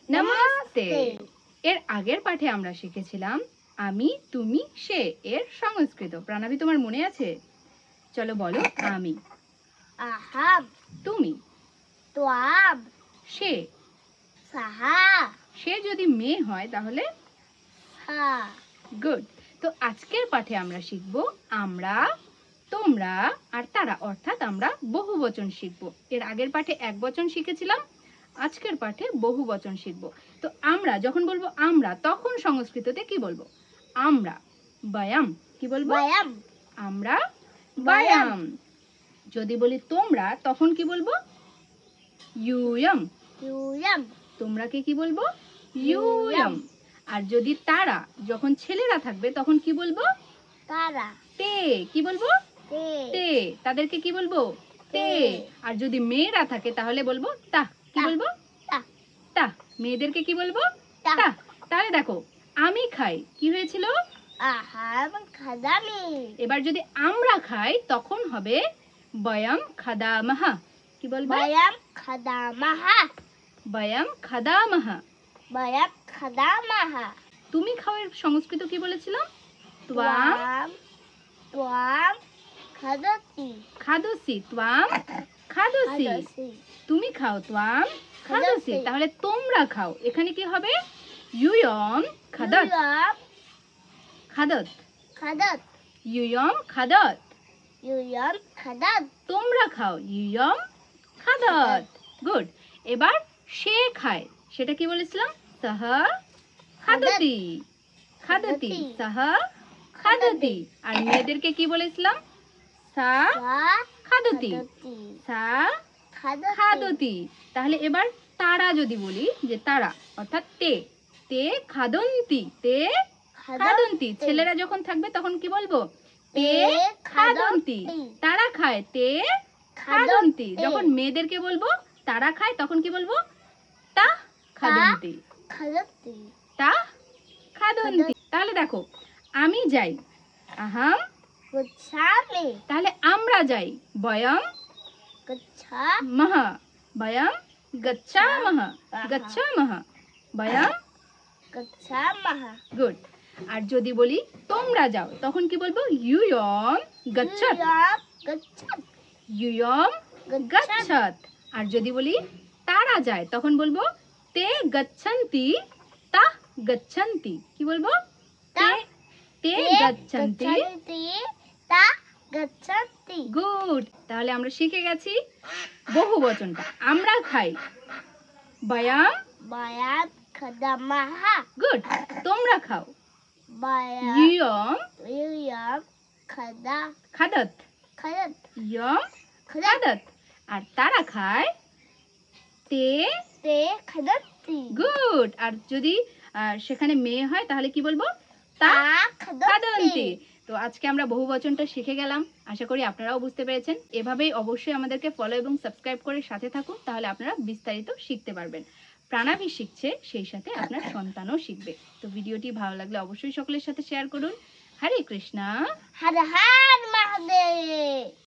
নমস্তে। এর আগের পাঠে আমরা শিখেছিলাম আমি, তুমি, সে এর সংস্কৃত। প্রাণাবি, তোমার মনে আছে? চলো বলো। আমি, আহাম, তুমি, ত্বাম, সে। সাহা, সে যদি মেয়ে হয় তাহলে সা। গুড। তো আজকের পাঠে আমরা শিখব আমরা, তোমরা আর তারা, অর্থাৎ আমরা বহুবচন শিখব। এর আগের পাঠে একবচন শিখেছিলাম, আজকের পাঠে বহুবচন শিখব। তো আমরা যখন বলবো আমরা, তখন সংস্কৃততে কি বলবো? আমরা বয়াম। কি বলবো? বয়াম, আমরা বয়াম। যদি বলি তোমরা, তখন কি বলবো? ইউয়ম। ইউয়াম, তোমরাকে কি বলবো? ইউয়ম। আর যদি তারা, যখন ছেলেরা থাকবে তখন কি বলবো? তারা, তে। কি বলবো? তে, তে। তাদেরকে কি বলবো? তে। আর যদি মেয়েরা থাকে তাহলে বলবো তা। কি বলবো? তা, তা। মেয়েদেরকে কি বলবো? তা। তা। তাহলে দেখো, আমি খাই, কি হয়েছিল? আহাম, খাদামি। এবার যদি আমরা খাই তখন হবে বয়াম খাদামাহ। কি বলবো? বয়াম, খাদামাহা। বয়াম খাদামাহ। বয়াম, খাদামাহা। তুমি খাওয়ার সংস্কৃত কি বলেছিলাম? ত্বাম ত্বাম, খাদতি। খাদসি। ত্বাম খাদসি। খাদসি। তুমি খাও, ত্বাম খাদসি। খাদসি। তাহলে তোমরা খাও, এখানে কি হবে? ইউয়ম খাদত। ইউয়াম, খাদত। খাদত। ইউয়ম খাদত। ইউয়াম, খাদত। তোমরা খাও, ইউয়ম খাদত। গুড। এবার সে খায়, সেটা কি বলেছিলাম? সাহ খাদতি। খাদতি। সাহ খাদতি। আর মেয়েদেরকে কি বলেছিলাম? সা সা, খাদতি। খাদতি। সা খাদতি। খাদতি। তাহলে এবার তারা যদি বলি, যে তারা অর্থাৎ তে। তে খাদন্তি। তে খাদন্তি। ছেলেরা যখন থাকবে তখন কি বলবো? তে খাদন্তি। তারা খায়, তে খাদন্তি। যখন মেয়েদেরকে বলবো তারা খায় তখন কি বলবো? তা খাদন্তি। খাদতি। তা খাদন্তি। তাহলে দেখো, আমি যাই, আহাম। গচ্ছামি। তাহলে আমরা যাই, বয়ম গচ্ছা, মহ। বয়ম গচ্ছামহ। গচ্ছামহ। বয়ম। গচ্ছামহ। গুড। আর যদি বলি তোমরা যাও তখন কি বলবো? ইউয়ম গচ্ছত। ইউয়াম, গচ্ছত। ইউয়ম গচ্ছত। আর যদি বলি তারা যায় তখন বলবো তে গচ্ছন্তি। তা গচ্ছন্তি। কি বলবো? তে তে গচ্ছন্তি। তা গচ্ছন্তি। গুড। তাহলে আমরা শিখে গেছি বহুবচনটা। আমরা খাই, বয়াম। বয়াম, খাদামাহ। গুড। তোমরা খাও, বয়াম, ইয়ম ইউয়াম, খাদত। খাদত। ইয়ম খাদত। খাদত। আর তারা খায়, তে। তে খাদতি। গুড। আর যদি সেখানে মেয়ে হয় তাহলে কি বলবো? তা খাদন্তি। তো আজকে আমরা বহুবচনটা শিখে গেলাম। আশা করি আপনারাও বুঝতে পেরেছেন। এভাবেই অবশ্যই আমাদেরকে ফলো এবং সাবস্ক্রাইব করে সাথে থাকুন, তাহলে আপনারা বিস্তারিত শিখতে পারবেন। প্রাণাবি শিখছে, সেই সাথে আপনার সন্তানও শিখবে। তো ভিডিওটি ভালো লাগলে অবশ্যই সকলের সাথে শেয়ার করুন। হরে কৃষ্ণা। হর হর মহাদেব।